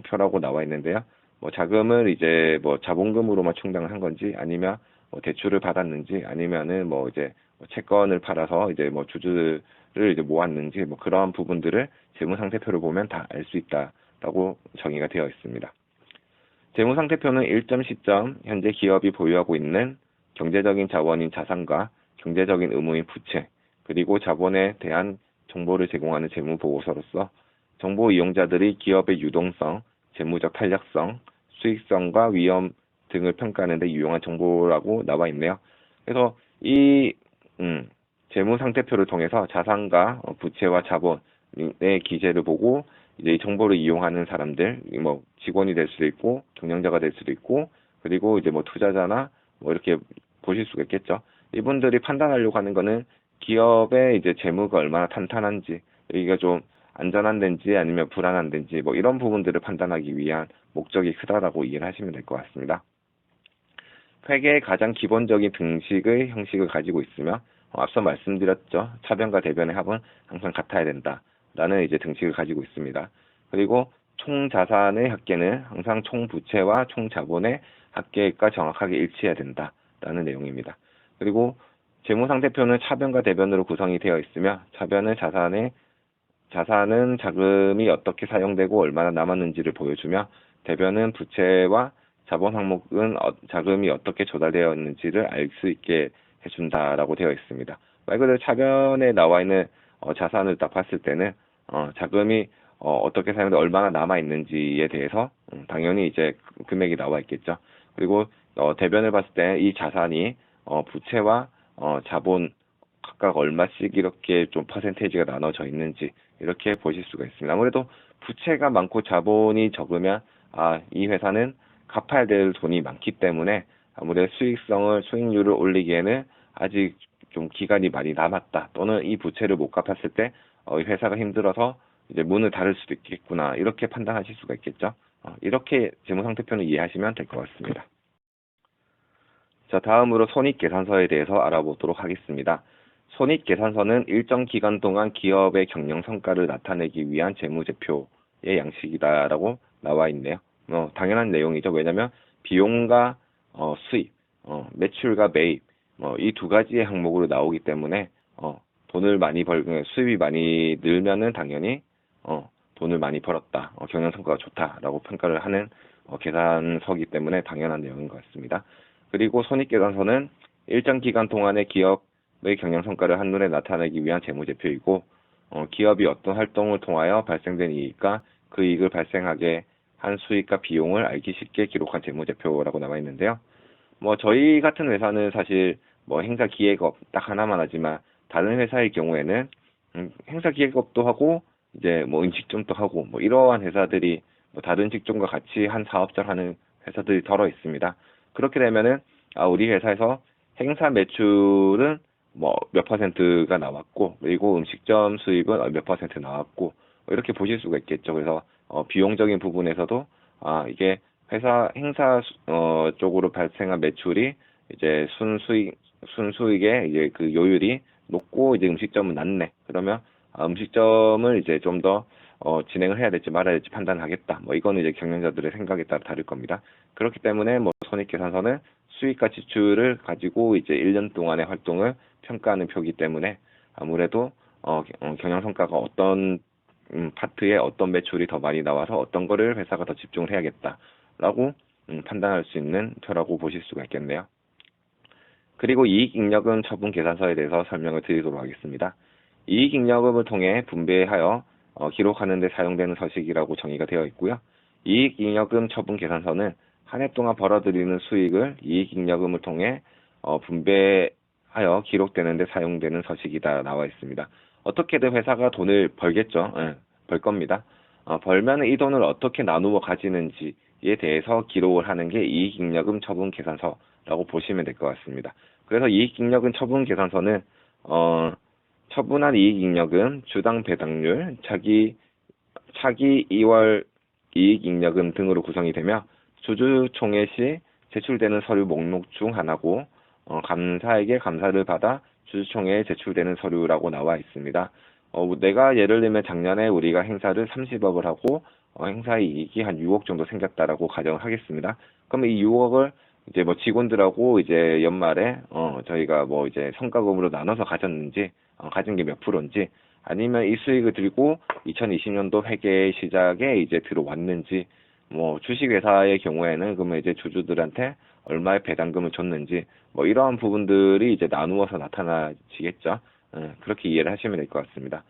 표라고 나와 있는데요. 자금을 이제 자본금으로만 충당을 한 건지 아니면 대출을 받았는지 아니면은 이제 채권을 팔아서 이제 주주를 이제 모았는지 그러한 부분들을 재무상태표를 보면 다 알 수 있다라고 정의가 되어 있습니다. 재무상태표는 일정 시점 현재 기업이 보유하고 있는 경제적인 자원인 자산과 경제적인 의무인 부채 그리고 자본에 대한 정보를 제공하는 재무보고서로서 정보 이용자들이 기업의 유동성, 재무적 탄력성, 수익성과 위험 등을 평가하는 데 유용한 정보라고 나와 있네요. 그래서 이 재무상태표를 통해서 자산과 부채와 자본의 기재를 보고 이제 이 정보를 이용하는 사람들, 직원이 될 수도 있고 경영자가 될 수도 있고 그리고 이제 투자자나 이렇게 보실 수가 있겠죠. 이분들이 판단하려고 하는 거는 기업의 이제 재무가 얼마나 탄탄한지, 여기가 좀 안전한 데인지 아니면 불안한 데인지 이런 부분들을 판단하기 위한 목적이 크다라고 이해를 하시면 될 것 같습니다. 회계의 가장 기본적인 등식의 형식을 가지고 있으며 앞서 말씀드렸죠. 차변과 대변의 합은 항상 같아야 된다라는 이제 등식을 가지고 있습니다. 그리고 총 자산의 합계는 항상 총 부채와 총 자본의 합계가 정확하게 일치해야 된다라는 내용입니다. 그리고 재무상태표는 차변과 대변으로 구성이 되어 있으며 차변은 자산은 자금이 어떻게 사용되고 얼마나 남았는지를 보여주며 대변은 부채와 자본 항목은 자금이 어떻게 조달되어 있는지를 알 수 있게 해준다라고 되어 있습니다. 말 그대로 차변에 나와 있는 자산을 딱 봤을 때는 자금이 어떻게 사용돼 얼마나 남아 있는지에 대해서 당연히 이제 금액이 나와 있겠죠. 그리고 대변을 봤을 때 이 자산이 부채와 자본 각각 얼마씩 이렇게 좀 퍼센테이지가 나눠져 있는지 이렇게 보실 수가 있습니다. 아무래도 부채가 많고 자본이 적으면 이 회사는 갚아야 될 돈이 많기 때문에 아무래도 수익률을 올리기에는 아직 좀 기간이 많이 남았다. 또는 이 부채를 못 갚았을 때 이 회사가 힘들어서 이제 문을 닫을 수도 있겠구나. 이렇게 판단하실 수가 있겠죠. 이렇게 재무상태표는 이해하시면 될 것 같습니다. 자, 다음으로 손익계산서에 대해서 알아보도록 하겠습니다. 손익계산서는 일정 기간 동안 기업의 경영 성과를 나타내기 위한 재무제표의 양식이다라고 나와 있네요. 당연한 내용이죠. 왜냐하면 비용과 수입, 매출과 매입 이 두 가지의 항목으로 나오기 때문에 돈을 많이 수입이 많이 늘면은 당연히 돈을 많이 벌었다, 경영 성과가 좋다라고 평가를 하는 계산서이기 때문에 당연한 내용인 것 같습니다. 그리고 손익계산서는 일정 기간 동안의 기업의 경영 성과를 한눈에 나타내기 위한 재무제표이고 기업이 어떤 활동을 통하여 발생된 이익과 그 이익을 발생하게 한 수익과 비용을 알기 쉽게 기록한 재무제표라고 나와 있는데요. 저희 같은 회사는 사실 행사 기획업 딱 하나만 하지만 다른 회사의 경우에는 행사 기획업도 하고 이제 음식점도 하고 이러한 회사들이 다른 직종과 같이 한 사업자를 하는 회사들이 더러 있습니다. 그렇게 되면은 우리 회사에서 행사 매출은 몇 퍼센트가 나왔고 그리고 음식점 수입은 몇 퍼센트 나왔고 이렇게 보실 수가 있겠죠. 그래서 비용적인 부분에서도 이게 회사 행사 쪽으로 발생한 매출이 이제 순수익의 이제 그 요율이 높고 이제 음식점은 낮네. 그러면 음식점을 이제 좀 더 진행을 해야 될지 말아야 될지 판단하겠다. 이거는 이제 경영자들의 생각에 따라 다를 겁니다. 그렇기 때문에 손익계산서는 수익과 지출을 가지고 이제 1년 동안의 활동을 평가하는 표이기 때문에 아무래도 경영 성과가 어떤 파트에 어떤 매출이 더 많이 나와서 어떤 거를 회사가 더 집중을 해야겠다라고 판단할 수 있는 표라고 보실 수가 있겠네요. 그리고 이익잉여금 처분 계산서에 대해서 설명을 드리도록 하겠습니다. 이익잉여금을 통해 분배하여 기록하는 데 사용되는 서식이라고 정의가 되어 있고요. 이익잉여금 처분 계산서는 한 해 동안 벌어들이는 수익을 이익잉여금을 통해 분배하여 기록되는 데 사용되는 서식이다 나와 있습니다. 어떻게든 회사가 돈을 벌겠죠. 예, 벌 겁니다. 벌면 이 돈을 어떻게 나누어 가지는지에 대해서 기록을 하는 게 이익잉여금 처분 계산서라고 보시면 될 것 같습니다. 그래서 이익잉여금 처분 계산서는 처분한 이익잉여금, 주당 배당률, 차기 2월 이익잉여금 등으로 구성이 되며 주주총회 시 제출되는 서류 목록 중 하나고 감사에게 감사를 받아 주주총회에 제출되는 서류라고 나와 있습니다. 내가 예를 들면 작년에 우리가 행사를 30억을 하고 행사의 이익이 한 6억 정도 생겼다라고 가정을 하겠습니다. 그러면 이 6억을 이제 뭐 직원들하고 이제 연말에 저희가 뭐 이제 성과금으로 나눠서 가졌는지 가진 게 몇 프로인지 아니면 이 수익을 들고 2020년도 회계 시작에 이제 들어왔는지 뭐 주식회사의 경우에는 그러면 이제 주주들한테 얼마의 배당금을 줬는지 뭐 이러한 부분들이 이제 나누어서 나타나지겠죠. 그렇게 이해를 하시면 될 것 같습니다.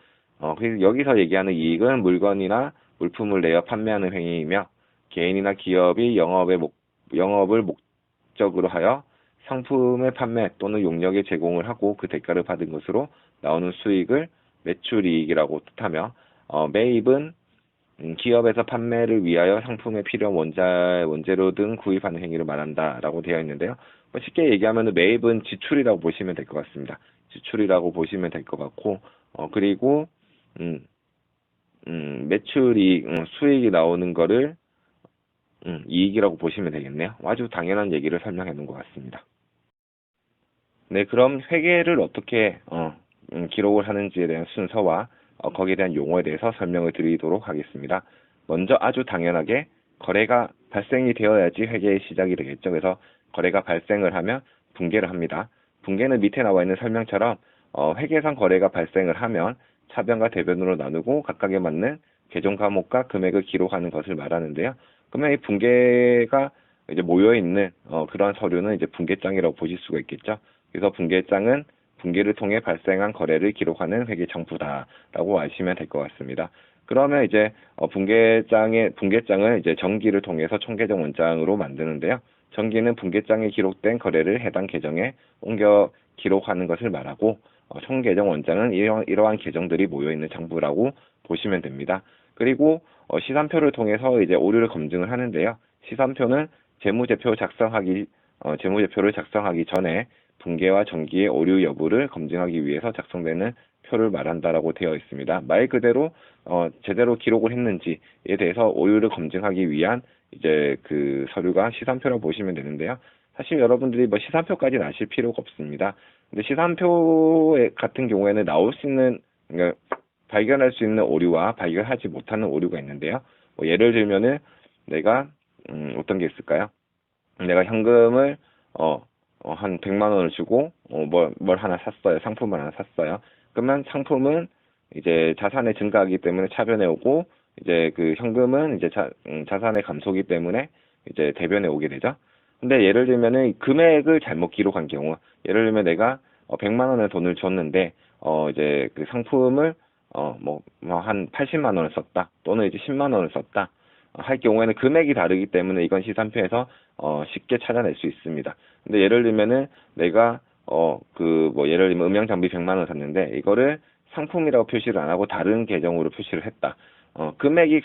그래서 여기서 얘기하는 이익은 물건이나 물품을 내어 판매하는 행위이며 개인이나 기업이 영업을 목적으로 하여 상품의 판매 또는 용역의 제공을 하고 그 대가를 받은 것으로 나오는 수익을 매출이익이라고 뜻하며 매입은 기업에서 판매를 위하여 상품에 필요한 원재료 등 구입하는 행위를 말한다라고 되어 있는데요. 쉽게 얘기하면 매입은 지출이라고 보시면 될 것 같습니다. 지출이라고 보시면 될 것 같고 그리고 매출이 수익이 나오는 거를 이익이라고 보시면 되겠네요. 아주 당연한 얘기를 설명해 놓은 것 같습니다. 네, 그럼 회계를 어떻게 기록을 하는지에 대한 순서와 거기에 대한 용어에 대해서 설명을 드리도록 하겠습니다. 먼저 아주 당연하게 거래가 발생이 되어야지 회계의 시작이 되겠죠. 그래서 거래가 발생을 하면 붕괴를 합니다. 붕괴는 밑에 나와 있는 설명처럼 회계상 거래가 발생을 하면 차변과 대변으로 나누고 각각에 맞는 계정 과목과 금액을 기록하는 것을 말하는데요. 그러면 이 붕괴가 이제 모여 있는 그러한 서류는 이제 붕괴장이라고 보실 수가 있겠죠. 그래서 붕괴장은 붕괴를 통해 발생한 거래를 기록하는 회계청부다라고 아시면 될 것 같습니다. 그러면 이제 붕괴장을 이제 정기를 통해서 총계정 원장으로 만드는데요. 정기는 붕괴장에 기록된 거래를 해당 계정에 옮겨 기록하는 것을 말하고 총계정 원장은 이러한 계정들이 모여 있는 장부라고 보시면 됩니다. 그리고 시산표를 통해서 이제 오류를 검증을 하는데요. 시산표는 재무제표를 작성하기 전에 붕괴와 정기의 오류 여부를 검증하기 위해서 작성되는 표를 말한다라고 되어 있습니다. 말 그대로 제대로 기록을 했는지에 대해서 오류를 검증하기 위한 이제 그 서류가 시산표라고 보시면 되는데요. 사실 여러분들이 뭐 시산표까지는 아실 필요가 없습니다. 근데 시산표 같은 경우에는 나올 수 있는 그러니까 발견할 수 있는 오류와 발견하지 못하는 오류가 있는데요. 뭐 예를 들면은 내가 어떤 게 있을까요? 내가 현금을 한 100만 원을 주고 뭘 하나 샀어요. 상품을 하나 샀어요. 그러면 상품은 이제 자산의 증가하기 때문에 차변에 오고 이제 그 현금은 이제 자산의 감소기 때문에 이제 대변에 오게 되죠. 근데 예를 들면은 금액을 잘못 기록한 경우, 예를 들면 내가 100만 원의 돈을 줬는데 이제 그 상품을 한 80만 원을 썼다 또는 이제 10만 원을 썼다 할 경우에는 금액이 다르기 때문에 이건 시산표에서 쉽게 찾아낼 수 있습니다. 근데 예를 들면은 내가 예를 들면 음향 장비 100만 원 샀는데 이거를 상품이라고 표시를 안 하고 다른 계정으로 표시를 했다. 금액이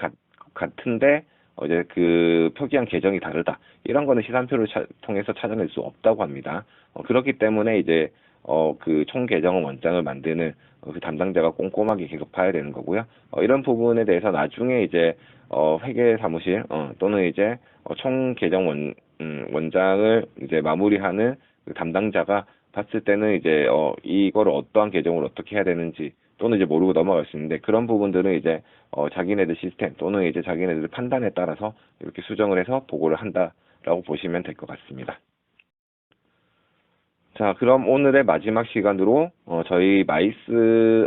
같은데 이제 그 표기한 계정이 다르다. 이런 거는 시산표를 통해서 찾아낼 수 없다고 합니다. 그렇기 때문에 이제 그 총 계정 원장을 만드는 그 담당자가 꼼꼼하게 계속 봐야 되는 거고요. 이런 부분에 대해서 나중에 이제 회계 사무실 또는 이제 총 계정 원장을 이제 마무리하는 그 담당자가 봤을 때는 이제 이거를 어떠한 계정으로 어떻게 해야 되는지 또는 이제 모르고 넘어갈 수 있는데 그런 부분들은 이제 자기네들 시스템 또는 이제 자기네들 판단에 따라서 이렇게 수정을 해서 보고를 한다라고 보시면 될 것 같습니다. 자, 그럼 오늘의 마지막 시간으로 저희 마이스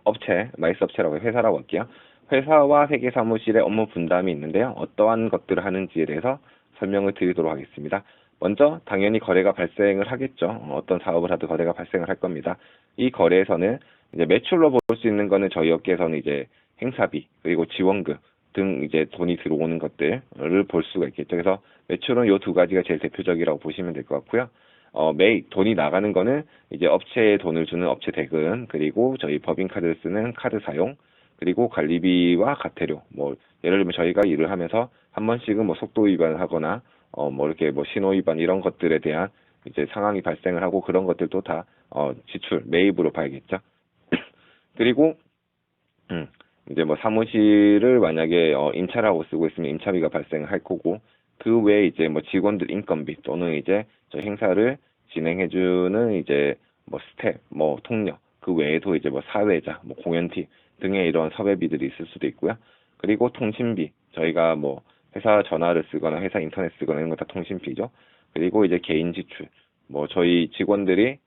업체라고 회사라고 할게요. 회사와 회계 사무실의 업무 분담이 있는데요. 어떠한 것들을 하는지에 대해서 설명을 드리도록 하겠습니다. 먼저 당연히 거래가 발생을 하겠죠. 어떤 사업을 하든 거래가 발생을 할 겁니다. 이 거래에서는 이제 매출로 볼 수 있는 거는 저희 업계에서는 이제 행사비, 그리고 지원금 등 이제 돈이 들어오는 것들을 볼 수가 있겠죠. 그래서 매출은 요 두 가지가 제일 대표적이라고 보시면 될 것 같고요. 매일 돈이 나가는 거는 이제 업체에 돈을 주는 업체 대금, 그리고 저희 법인카드를 쓰는 카드 사용, 그리고 관리비와 과태료, 뭐, 예를 들면 저희가 일을 하면서 한 번씩은 뭐 속도 위반을 하거나, 뭐 이렇게 뭐 신호 위반 이런 것들에 대한 이제 상황이 발생을 하고 그런 것들도 다, 지출, 매입으로 봐야겠죠. 그리고, 음, 이제 뭐 사무실을 만약에 임차라고 쓰고 있으면 임차비가 발생할 거고, 그 외에 이제 뭐 직원들 인건비 또는 이제 저 행사를 진행해주는 이제 뭐 스텝, 뭐 통역, 그 외에도 이제 뭐 사회자, 뭐 공연티 등의 이런 섭외비들이 있을 수도 있고요. 그리고 통신비, 저희가 뭐 회사 전화를 쓰거나 회사 인터넷 쓰거나 이런 거 다 통신비죠. 그리고 이제 개인 지출, 뭐 저희 직원들이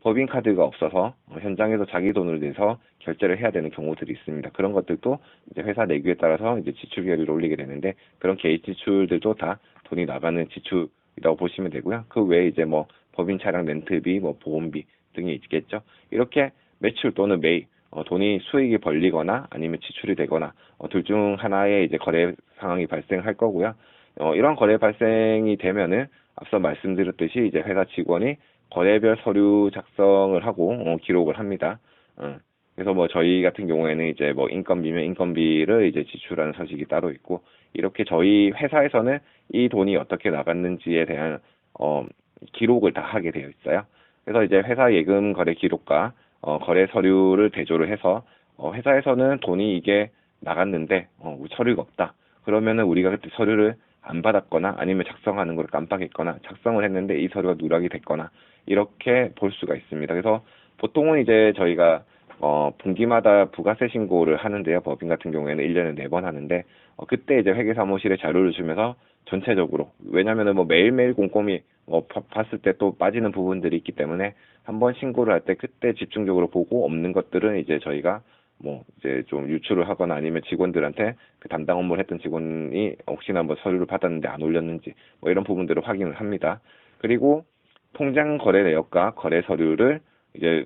법인카드가 없어서 현장에서 자기 돈을 내서 결제를 해야 되는 경우들이 있습니다. 그런 것들도 이제 회사 내규에 따라서 이제 지출 비율을 올리게 되는데 그런 개인 지출들도 다 돈이 나가는 지출이라고 보시면 되고요. 그 외에 이제 뭐 법인 차량 렌트비, 뭐 보험비 등이 있겠죠. 이렇게 매출 또는 매입, 돈이 수익이 벌리거나 아니면 지출이 되거나 둘 중 하나의 이제 거래 상황이 발생할 거고요. 이런 거래 발생이 되면은 앞서 말씀드렸듯이 이제 회사 직원이 거래별 서류 작성을 하고 기록을 합니다. 그래서 뭐 저희 같은 경우에는 이제 뭐 인건비면 인건비를 이제 지출하는 서식이 따로 있고 이렇게 저희 회사에서는 이 돈이 어떻게 나갔는지에 대한 기록을 다 하게 되어 있어요. 그래서 이제 회사 예금 거래 기록과 거래 서류를 대조를 해서 회사에서는 돈이 이게 나갔는데 서류가 없다. 그러면은 우리가 그때 서류를 안 받았거나 아니면 작성하는 걸 깜빡했거나 작성을 했는데 이 서류가 누락이 됐거나 이렇게 볼 수가 있습니다. 그래서 보통은 이제 저희가 분기마다 부가세 신고를 하는데요. 법인 같은 경우에는 1년에 4번 하는데 그때 이제 회계사무실에 자료를 주면서 전체적으로 왜냐면은 뭐 매일매일 꼼꼼히 봤을 때 또 빠지는 부분들이 있기 때문에 한번 신고를 할 때 그때 집중적으로 보고 없는 것들은 이제 저희가 뭐 이제 좀 유출을 하거나 아니면 직원들한테 그 담당 업무를 했던 직원이 혹시나 뭐 서류를 받았는데 안 올렸는지 뭐 이런 부분들을 확인을 합니다. 그리고 통장 거래 내역과 거래 서류를 이제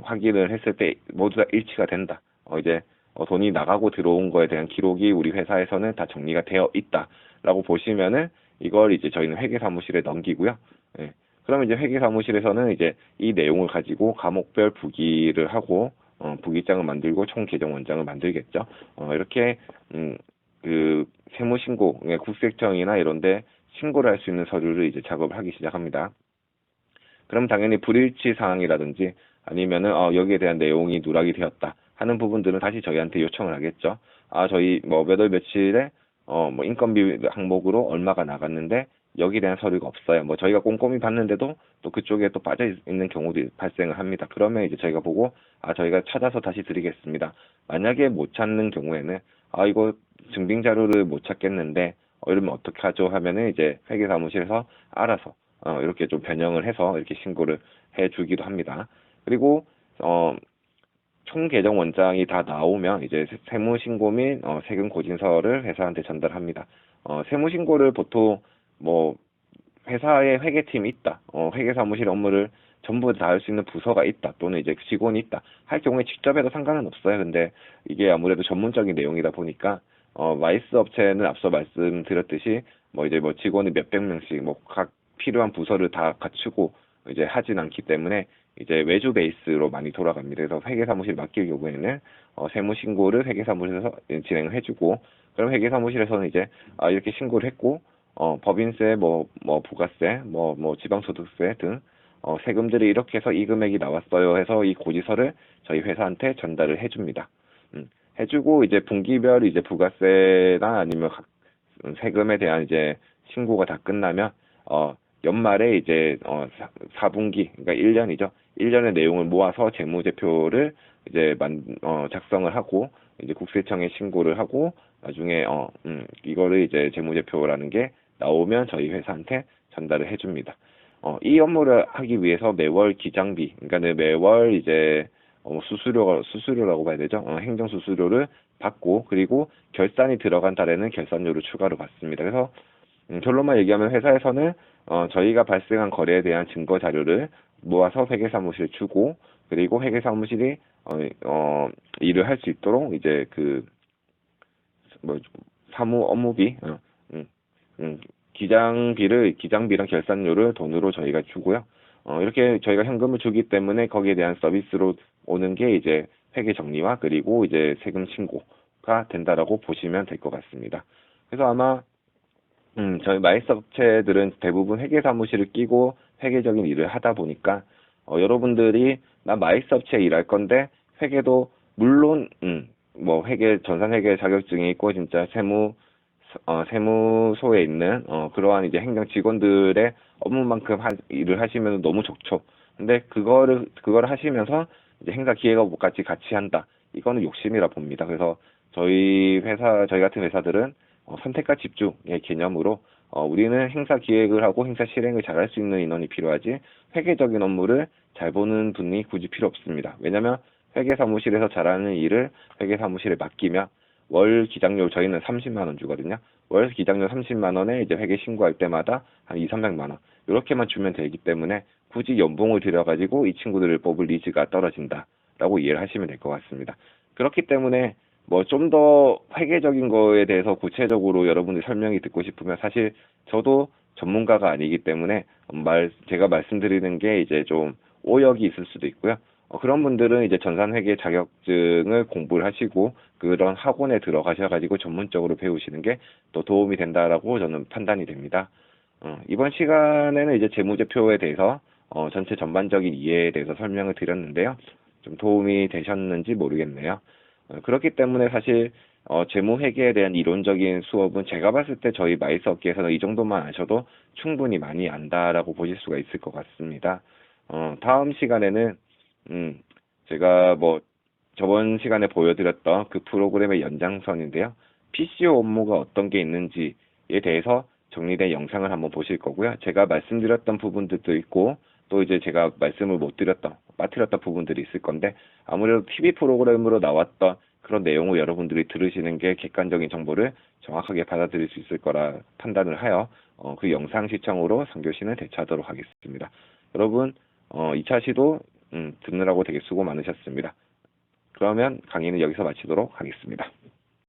확인을 했을 때 모두 다 일치가 된다. 이제 돈이 나가고 들어온 거에 대한 기록이 우리 회사에서는 다 정리가 되어 있다라고 보시면은 이걸 이제 저희는 회계사무실에 넘기고요. 예. 그러면 이제 회계사무실에서는 이제 이 내용을 가지고 과목별 부기를 하고 부기장을 만들고 총 계정 원장을 만들겠죠. 이렇게 그 세무신고, 국세청이나 이런데 신고를 할 수 있는 서류를 이제 작업을 하기 시작합니다. 그럼 당연히 불일치 사항이라든지 아니면은 여기에 대한 내용이 누락이 되었다 하는 부분들은 다시 저희한테 요청을 하겠죠. 저희 뭐 몇 월 며칠에 뭐 인건비 항목으로 얼마가 나갔는데 여기에 대한 서류가 없어요. 뭐 저희가 꼼꼼히 봤는데도 또 그쪽에 또 빠져 있는 경우도 발생을 합니다. 그러면 이제 저희가 보고 저희가 찾아서 다시 드리겠습니다. 만약에 못 찾는 경우에는 이거 증빙 자료를 못 찾겠는데 이러면 어떻게 하죠 하면은 이제 회계사무실에서 알아서 이렇게 좀 변형을 해서 이렇게 신고를 해주기도 합니다. 그리고 총 계정 원장이 다 나오면 이제 세무신고 및 세금 고진서를 회사한테 전달합니다. 세무신고를 보통 뭐 회사에 회계팀이 있다, 회계사무실 업무를 전부 다 할 수 있는 부서가 있다, 또는 이제 직원이 있다 할 경우에 직접 해도 상관은 없어요. 근데 이게 아무래도 전문적인 내용이다 보니까 마이스 업체는 앞서 말씀드렸듯이 뭐 이제 뭐 직원이 몇백 명씩 뭐 각 필요한 부서를 다 갖추고 이제 하진 않기 때문에 이제 외주 베이스로 많이 돌아갑니다. 그래서 회계사무실 맡길 경우에는 세무신고를 회계사무실에서 진행을 해주고 그럼 회계사무실에서는 이제 이렇게 신고를 했고 법인세, 뭐 부가세, 뭐 지방소득세 등 세금들이 이렇게 해서 이 금액이 나왔어요 해서 이 고지서를 저희 회사한테 전달을 해줍니다. 해주고 이제 분기별 이제 부가세나 아니면 각 세금에 대한 이제 신고가 다 끝나면 연말에 이제 4분기 그러니까 1년이죠. 1년의 내용을 모아서 재무제표를 이제 작성을 하고 이제 국세청에 신고를 하고 나중에 이거를 이제 재무제표라는 게 나오면 저희 회사한테 전달을 해줍니다. 이 업무를 하기 위해서 매월 기장비, 그러니까 매월 이제 수수료라고 봐야 되죠. 행정 수수료를 받고 그리고 결산이 들어간 달에는 결산료를 추가로 받습니다. 그래서 결론만 얘기하면 회사에서는 저희가 발생한 거래에 대한 증거 자료를 모아서 회계사무실에 주고, 그리고 회계사무실이 일을 할 수 있도록 이제 뭐 사무 업무비, 음, 기장비랑 결산료를 돈으로 저희가 주고요. 이렇게 저희가 현금을 주기 때문에 거기에 대한 서비스로 오는 게 이제 회계 정리와 그리고 이제 세금 신고가 된다라고 보시면 될 것 같습니다. 그래서 아마 저희 마이스 업체들은 대부분 회계 사무실을 끼고 회계적인 일을 하다 보니까 여러분들이 나 마이스 업체에 일할 건데 회계도 물론 뭐 전산 회계 자격증이 있고 진짜 세무소에 있는 그러한 이제 행정 직원들의 업무만큼 일을 하시면 너무 좋죠. 근데 그거를 하시면서 이제 행사 기획업 같이 한다. 이거는 욕심이라 봅니다. 그래서 저희 같은 회사들은 선택과 집중의 개념으로 우리는 행사 기획을 하고 행사 실행을 잘할 수 있는 인원이 필요하지 회계적인 업무를 잘 보는 분이 굳이 필요 없습니다. 왜냐하면 회계 사무실에서 잘하는 일을 회계 사무실에 맡기면 월 기장료 저희는 30만 원 주거든요. 월 기장료 30만 원에 이제 회계 신고할 때마다 한 2, 300만 원 이렇게만 주면 되기 때문에 굳이 연봉을 들여가지고 이 친구들을 뽑을 니즈가 떨어진다라고 이해를 하시면 될 것 같습니다. 그렇기 때문에 뭐 좀 더 회계적인 거에 대해서 구체적으로 여러분들 설명이 듣고 싶으면 사실 저도 전문가가 아니기 때문에 제가 말씀드리는 게 이제 좀 오역이 있을 수도 있고요. 그런 분들은 이제 전산회계 자격증을 공부를 하시고 그런 학원에 들어가셔가지고 전문적으로 배우시는 게 더 도움이 된다라고 저는 판단이 됩니다. 이번 시간에는 이제 재무제표에 대해서 전체 전반적인 이해에 대해서 설명을 드렸는데요. 좀 도움이 되셨는지 모르겠네요. 그렇기 때문에 사실 재무회계에 대한 이론적인 수업은 제가 봤을 때 저희 마이스 업계에서는 이 정도만 아셔도 충분히 많이 안다라고 보실 수가 있을 것 같습니다. 다음 시간에는 제가 뭐 저번 시간에 보여드렸던 그 프로그램의 연장선인데요. PCO 업무가 어떤 게 있는지에 대해서 정리된 영상을 한번 보실 거고요. 제가 말씀드렸던 부분들도 있고 또 이제 제가 말씀을 못 드렸던, 빠뜨렸던 부분들이 있을 건데 아무래도 TV 프로그램으로 나왔던 그런 내용을 여러분들이 들으시는 게 객관적인 정보를 정확하게 받아들일 수 있을 거라 판단을 하여 그 영상 시청으로 3교시는 대처하도록 하겠습니다. 여러분 2차 시도 듣느라고 되게 수고 많으셨습니다. 그러면 강의는 여기서 마치도록 하겠습니다.